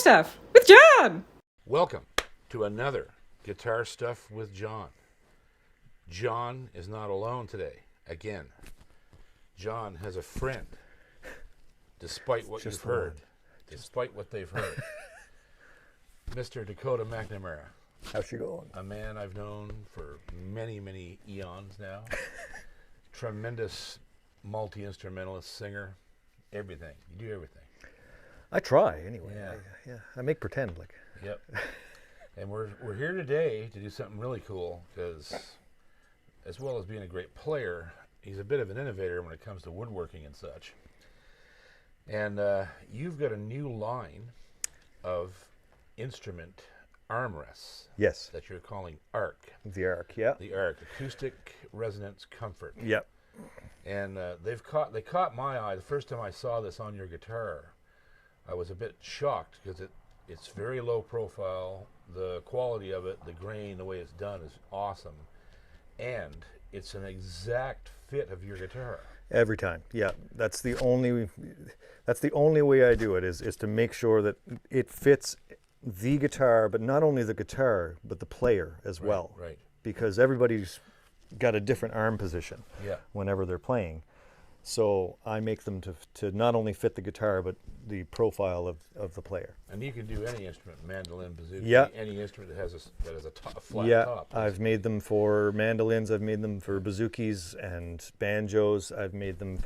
Stuff with John. Welcome to another Guitar Stuff with John. John is not alone today. Again, John has a friend, despite what you've heard, despite what they've heard. Mr. Dakota McNamara. How's she going? A man I've known for many, many eons now. Tremendous multi-instrumentalist, singer, everything. You do everything. I try, anyway. Yeah. I make pretend like. Yep. And we're here today to do something really cool because, as well as being a great player, he's a bit of an innovator when it comes to woodworking and such. And you've got a new line of instrument armrests. Yes. That you're calling ARC. The ARC, yeah. The ARC, Acoustic Resonance Comfort. Yep. And they caught my eye. The first time I saw this on your guitar, I was a bit shocked because it's very low profile. The quality of it, the grain, the way it's done is awesome. And it's an exact fit of your guitar. Every time, yeah. That's the only way I do it is to make sure that it fits the guitar, but not only the guitar, but the player as well. Right. Because everybody's got a different arm position whenever they're playing. So I make them to not only fit the guitar, but the profile of the player. And you can do any instrument, mandolin, bouzouki, any instrument that has a flat top. I've made them for mandolins, I've made them for bouzouki's and banjos. I've made them,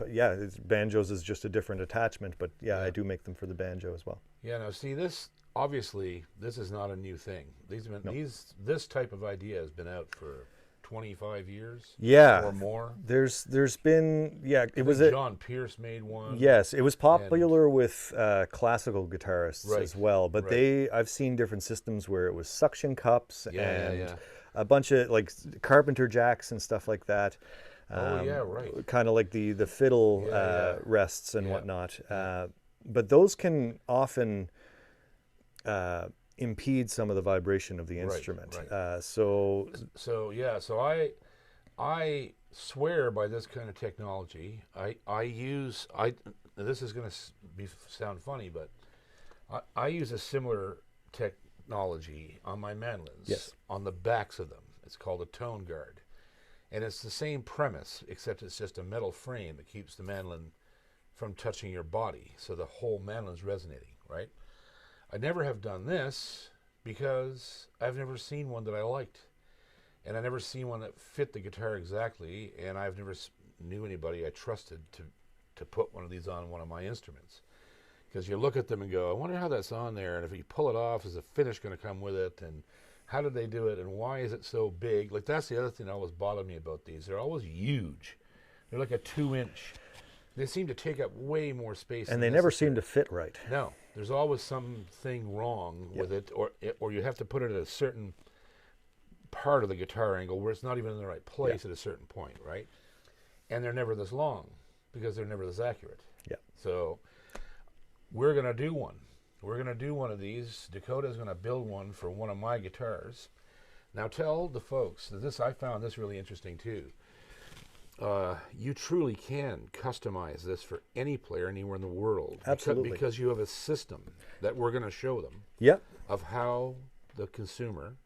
banjos is just a different attachment, but I do make them for the banjo as well. Yeah, now see this, obviously, this is not a new thing. This type of idea has been out for 25 years or more. There's been John Pierce made one. Yes, it was popular with classical guitarists as well, but I've seen different systems where it was suction cups and a bunch of like carpenter jacks and stuff like that. Kind of like the fiddle rests and whatnot. But those can often impede some of the vibration of the instrument. So I swear by this kind of technology. This is going to sound funny, but I use a similar technology on my mandolins, on the backs of them. It's called a tone guard. And it's the same premise, except it's just a metal frame that keeps the mandolin from touching your body, so the whole mandolin's resonating, right? I never have done this because I've never seen one that I liked. And I never seen one that fit the guitar exactly, and I've never knew anybody I trusted to put one of these on one of my instruments. Because you look at them and go, I wonder how that's on there, and if you pull it off, is the finish going to come with it, and how did they do it, and why is it so big? Like, that's the other thing that always bothered me about these. They're always huge. They're like a 2-inch. They seem to take up way more space. And they never seem to fit right. No. There's always something wrong with it, or you have to put it at a certain part of the guitar angle where it's not even in the right place at a certain point, right? And they're never this long because they're never this accurate. Yeah. So we're going to do one. We're going to do one of these. Dakota's going to build one for one of my guitars. Now tell the folks that I found this really interesting too. You truly can customize this for any player anywhere in the world. Absolutely. Because you have a system that we're going to show them of how the consumer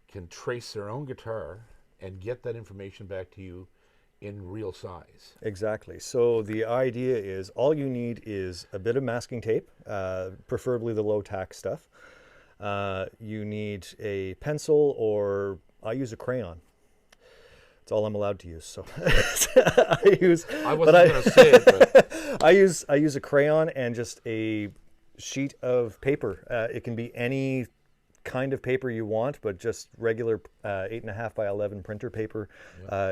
can trace their own guitar and get that information back to you in real size. Exactly. So the idea is all you need is a bit of masking tape, preferably the low-tack stuff. You need a pencil, or I use a crayon. It's all I'm allowed to use. So I wasn't going to say it, but I use a crayon and just a sheet of paper. It can be any kind of paper you want, but just regular 8.5 by 11 printer paper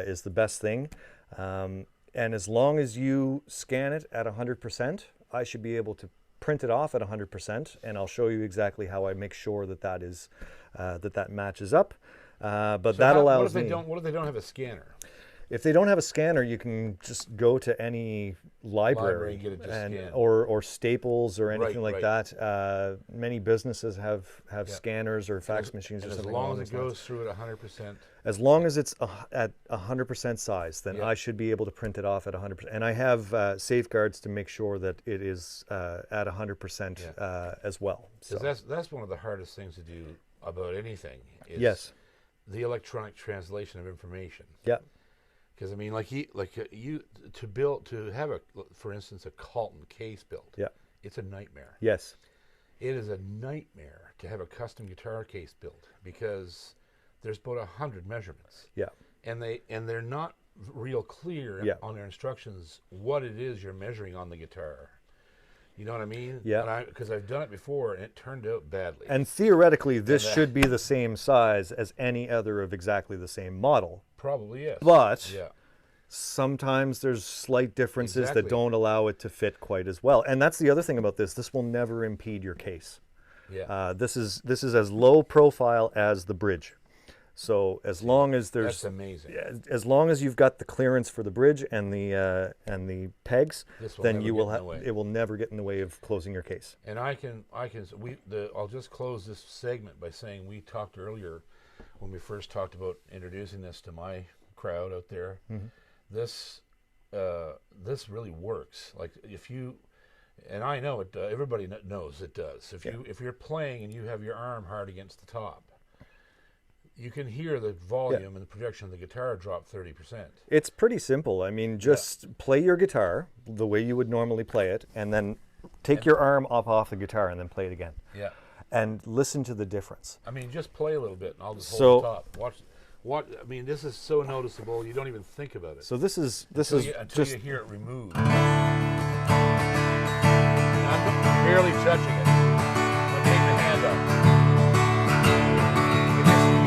is the best thing. And as long as you scan it at 100%, I should be able to print it off at 100%, and I'll show you exactly how I make sure that matches up. But so that allows me. What if they don't have a scanner? If they don't have a scanner, you can just go to any library and get it just scanned. or Staples or anything like right. that. Many businesses have scanners or fax machines or and something. as long along as it those lines. goes through at 100%. As long as it's at 100% size, then I should be able to print it off at 100%. And I have safeguards to make sure that it is at 100% as well. So That's one of the hardest things to do about anything. Is yes, the electronic translation of information. yeah, Because I mean, to have for instance, a Colton case built. yeah, It's a nightmare. yes, It is a nightmare to have a custom guitar case built because there's about 100 measurements. yeah, And they're not real clear on their instructions what it is you're measuring on the guitar. You know what I mean? Yeah. Because I've done it before and it turned out badly. And theoretically, this should be the same size as any other of exactly the same model. Probably yes. But sometimes there's slight differences that don't allow it to fit quite as well. And that's the other thing about this. This will never impede your case. Yeah. This is as low profile as the bridge. So as long as there's That's amazing. as long as you've got the clearance for the bridge and the pegs, then you will it will never get in the way of closing your case. And I'll just close this segment by saying we talked earlier when we first talked about introducing this to my crowd out there. Mm-hmm. This really works. Like if you, and I know it. Everybody knows it does. If you're playing and you have your arm hard against the top, you can hear the volume and the projection of the guitar drop 30%. It's pretty simple. I mean, just play your guitar the way you would normally play it, and then take your arm off the guitar and then play it again. Yeah. And listen to the difference. I mean, just play a little bit, and I'll just hold the top. Watch. I mean, this is so noticeable. You don't even think about it. So this is until you hear it removed. I'm barely touching it. I'm taking the hand up.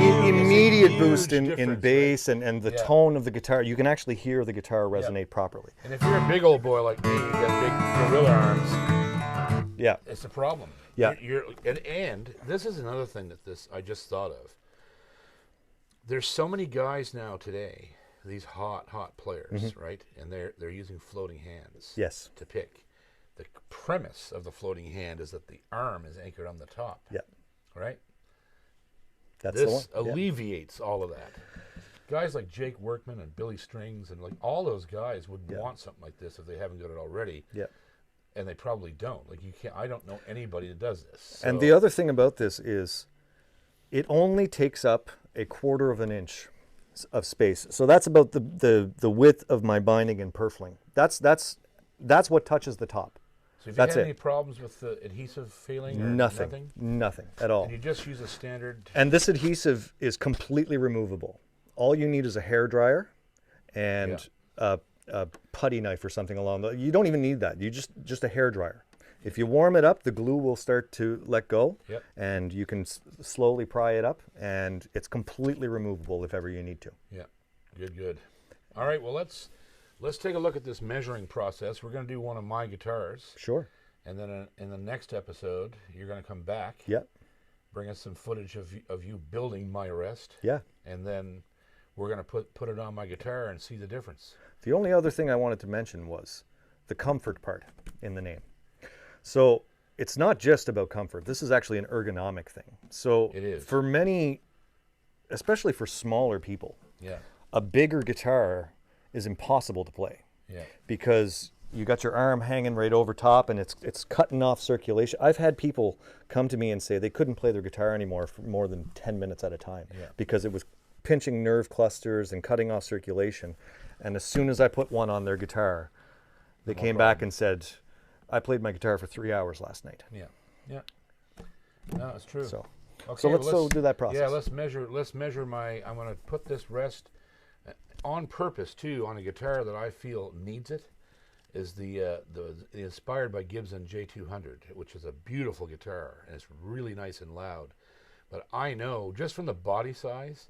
Immediate boost in bass, right? and the tone of the guitar. You can actually hear the guitar resonate properly. And if you're a big old boy like me, you got big gorilla arms. Yeah, it's a problem. Yeah, and this is another thing that I just thought of. There's so many guys now today, these hot players, right? And they're using floating hands. Yes. To pick. The premise of the floating hand is that the arm is anchored on the top. Yeah. Right. This alleviates all of that. Guys like Jake Workman and Billy Strings and like all those guys would want something like this if they haven't got it already. Yeah. And they probably don't. Like you can't. I don't know anybody that does this. So. And the other thing about this is, it only takes up 1/4 of an inch of space. So that's about the width of my binding and purfling. That's what touches the top. So if you had any problems with the adhesive failing or nothing at all. And you just use a standard. And this adhesive is completely removable. All you need is a hair dryer and a putty knife or something along those. You don't even need that. You just a hair dryer. If you warm it up, the glue will start to let go, and you can slowly pry it up, and it's completely removable if ever you need to. Yeah, good. All right, well let's take a look at this measuring process. We're going to do one of my guitars. Sure. And then in the next episode, you're going to come back. Yeah. Bring us some footage of you building my Armrest. Yeah. And then we're going to put it on my guitar and see the difference. The only other thing I wanted to mention was the comfort part in the name. So it's not just about comfort. This is actually an ergonomic thing. So it is. For many, especially for smaller people, a bigger guitar is impossible to play. Yeah. Because you got your arm hanging right over top and it's cutting off circulation. I've had people come to me and say they couldn't play their guitar anymore for more than 10 minutes at a time because it was pinching nerve clusters and cutting off circulation. And as soon as I put one on their guitar, they came back and said, I played my guitar for 3 hours last night. Yeah. No, it's true. So, okay, so let's do that process. Yeah, let's measure my. I'm going to put this rest on purpose too on a guitar that I feel needs it. Is the inspired by Gibson J200, which is a beautiful guitar and it's really nice and loud. But I know just from the body size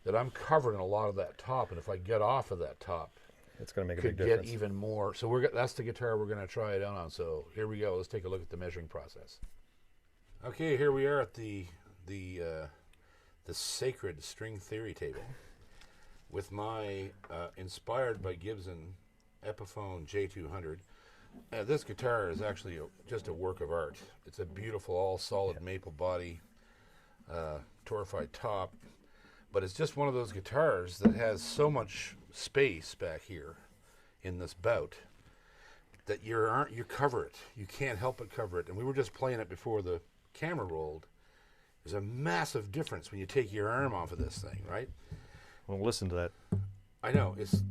that I'm covering a lot of that top, and if I get off of that top, it's going to make a big could difference. get even more. So that's the guitar we're going to try it out on. So here we go. Let's take a look at the measuring process. Okay, here we are at the sacred string theory table, with my inspired by Gibson Epiphone J200. This guitar is actually just a work of art. It's a beautiful all solid maple body, torrefied top, but it's just one of those guitars that has so much space back here in this bout that you cover it. You can't help but cover it. And we were just playing it before the camera rolled. There's a massive difference when you take your arm off of this thing, right? Well, listen to that. I know it's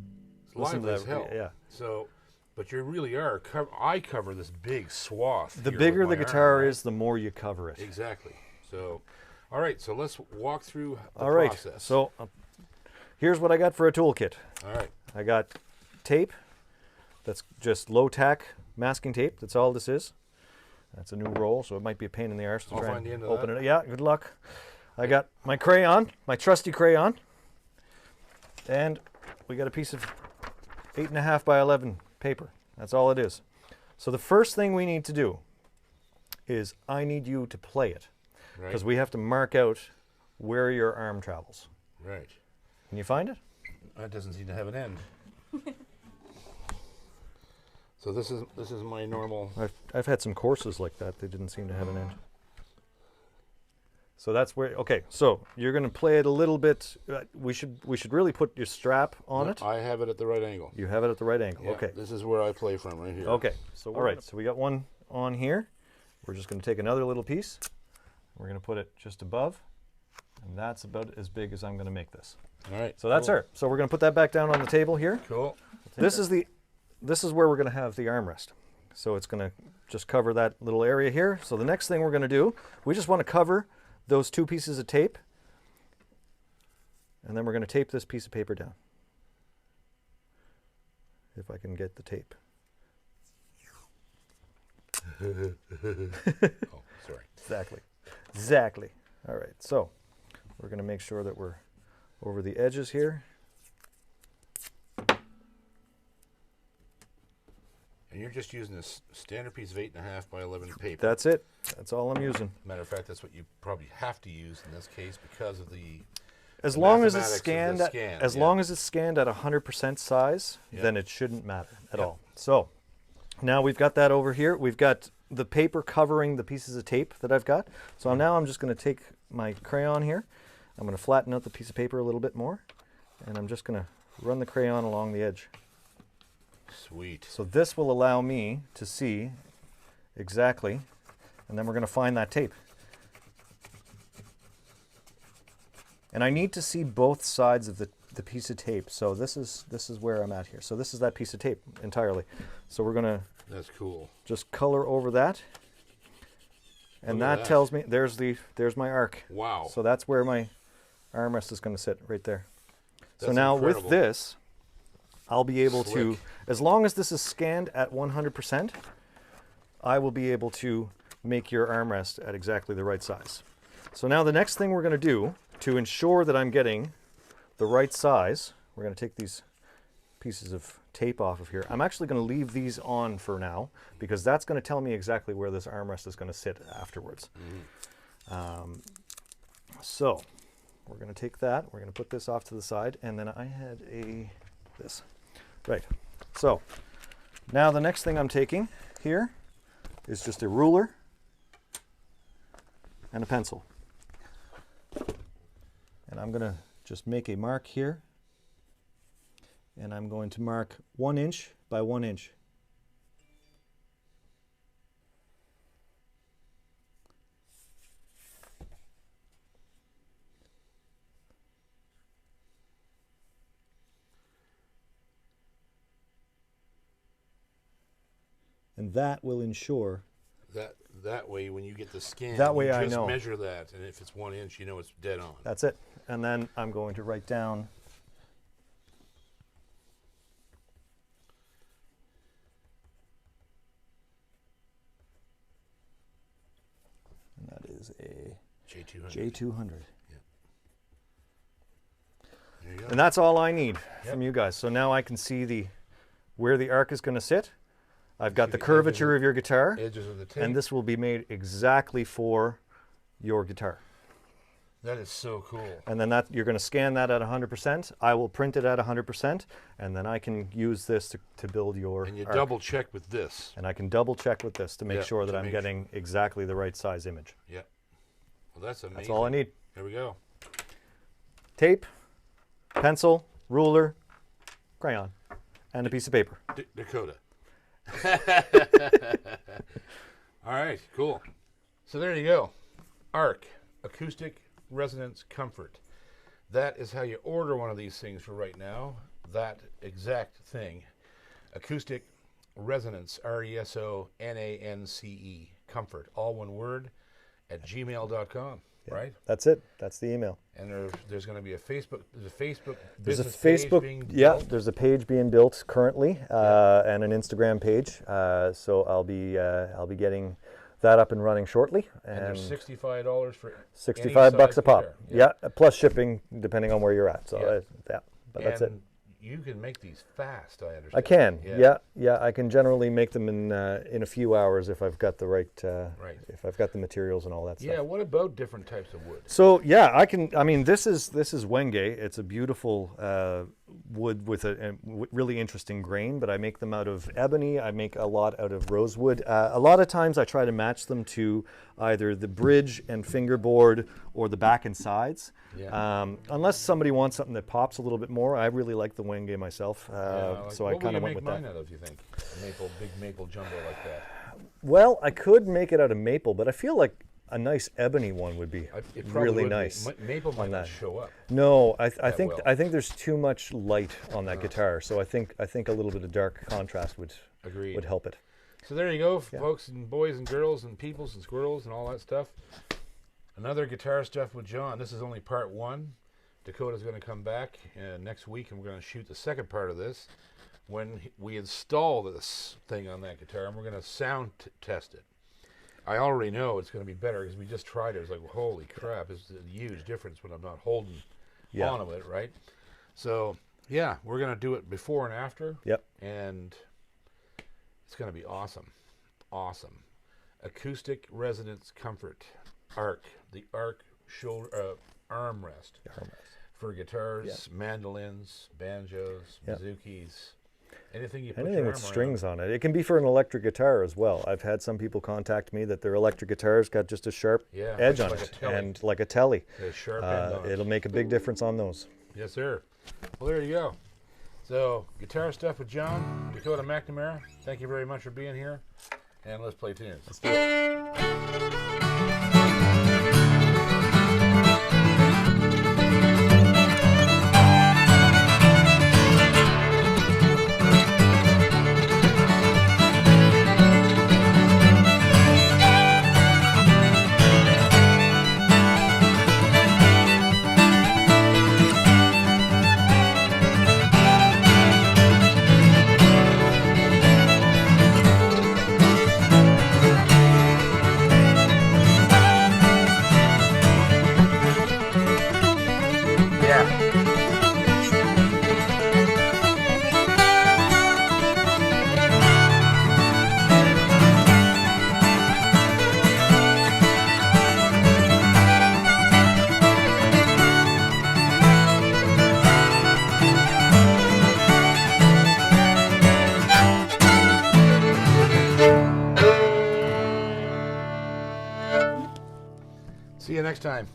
lively as hell. Yeah. So, but you really are. I cover this big swath. The here bigger with the my guitar arm, right? is, the more you cover it. Exactly. So, all right. So let's walk through the All right. process. So here's what I got for a toolkit. all right. I got tape. That's just low tack masking tape. That's all this is. That's a new roll, so it might be a pain in the arse to I'll try find and the end of open that. it. Yeah, good luck. I got my crayon, my trusty crayon, and we got a piece of 8.5 by 11 paper. That's all it is. So the first thing we need to do is I need you to play it, Right. because we have to mark out where your arm travels. Right. Can you find it? That doesn't seem to have an end. So this is my normal. I've had some courses like that. They didn't seem to have an end. So that's where. Okay, so you're going to play it a little bit. We should really put your strap on it. I have it at the right angle. You have it at the right angle. Yeah, Okay. This is where I play from, right here. Okay. So all right. So we got one on here. We're just going to take another little piece. We're going to put it just above, and that's about as big as I'm going to make this. All right. So that's cool. her. So we're going to put that back down on the table here. Cool. This is where we're going to have the armrest. So it's going to just cover that little area here. So the next thing we're going to do, we just want to cover those two pieces of tape, and then we're going to tape this piece of paper down. If I can get the tape. Oh, sorry. Exactly. All right, so we're going to make sure that we're over the edges here. And you're just using this standard piece of 8.5 by 11 paper. That's it. That's all I'm using. Matter of fact, that's what you probably have to use in this case because of the. As The long as it's mathematics of scanned, the scan, as yeah. long as it's scanned at 100% size, Yeah. then it shouldn't matter at Yeah. all. So now we've got that over here. We've got the paper covering the pieces of tape that I've got. So now I'm just going to take my crayon here. I'm going to flatten out the piece of paper a little bit more, and I'm just going to run the crayon along the edge. Sweet. So this will allow me to see exactly, and then we're going to find that tape. And I need to see both sides of the piece of tape. So this is where I'm at here. So this is that piece of tape entirely. So we're going to That's cool. just color over that. And Look at that that. tells me there's my arc. Wow. So that's where my armrest is going to sit, right there. So That's now incredible. with this, I'll be able to, Slick. as long as this is scanned at 100%, I will be able to make your armrest at exactly the right size. So now the next thing we're going to do to ensure that I'm getting the right size, we're going to take these pieces of tape off of here. I'm actually going to leave these on for now because that's going to tell me exactly where this armrest is going to sit afterwards. So we're going to take that, we're going to put this off to the side, and then I had this. Right. So now the next thing I'm taking here is just a ruler and a pencil. And I'm going to just make a mark here. And I'm going to mark 1 inch by 1 inch. And that will ensure That way, when you get the scan, That way you I just know. measure that, and if it's 1 inch, you know it's dead on. that's it. And then I'm going to write down and that is a J200. J200. There you go. And that's all I need Yep. from you guys. So now I can see where the arc is going to sit. I've got See the the curvature edges of your guitar, Edges of the tape. and this will be made exactly for your guitar. That is so cool. And then you're going to scan that at 100%. I will print it at 100%, and then I can use this to build your And you arc. double check with this. And I can double check with this to make Yeah, sure that to I'm make getting exactly the right size image. Yeah. Well, that's amazing. That's all I need. Here we go. Tape, pencil, ruler, crayon, and a piece of paper. Dakota. All right, cool. So there you go. ARC, Acoustic Resonance Comfort. That is how you order one of these things for right now. That exact thing. Acoustic Resonance, RESONANCE, Comfort, all one word, at gmail.com, right? That's it. That's the email. And there's going to be a Facebook, There's a business page Facebook, being built. there's a page being built currently, and an Instagram page. So I'll be getting that up and running shortly. And there's $65 for $65 bucks a pop. guitar. Yeah, plus shipping depending on where you're at. So but that's it. And you can make these fast, I understand. I can. Yeah. I can generally make them in a few hours if I've got the right. If I've got the materials and all that stuff. Yeah. What about different types of wood? So yeah, I can. I mean, this is Wenge. It's a beautiful wood with a really interesting grain. But I make them out of ebony. I make a lot out of rosewood. A lot of times I try to match them to either the bridge and fingerboard or the back and sides. Yeah. Unless somebody wants something that pops a little bit more. I really like the Wenge myself. So I kind of went with that. What would you make mine out of, you think? A big maple jumbo like that. Well, I could make it out of maple, but I feel like a nice ebony one would be It probably really would be. nice. Maple might not that. show up. No, I think well. I think there's too much light on that guitar, so I think a little bit of dark contrast would Agreed. help it. So there you go, folks and boys and girls and peoples and squirrels and all that stuff. Another guitar stuff with John. This is only part one. Dakota's going to come back next week, and we're going to shoot the second part of this when we install this thing on that guitar, and we're going to sound test it. I already know it's going to be better because we just tried it. It's like, holy crap, it's a huge difference when I'm not holding onto it, right? So, yeah, we're going to do it before and after. Yep. And it's going to be awesome. Awesome. Acoustic Resonance Comfort. ARC. The ARC shoulder armrest. For guitars, mandolins, banjos, bouzouki's, anything you put Anything your with arm strings on it. It can be for an electric guitar as well. I've had some people contact me that their electric guitar's got just a sharp edge on it, and like a telly. A sharp end on it. It'll make a big difference on those. Yes, sir. Well, there you go. So, guitar stuff with John, Dakota McNamara. Thank you very much for being here, and let's play tunes. Let's do it. See you next time.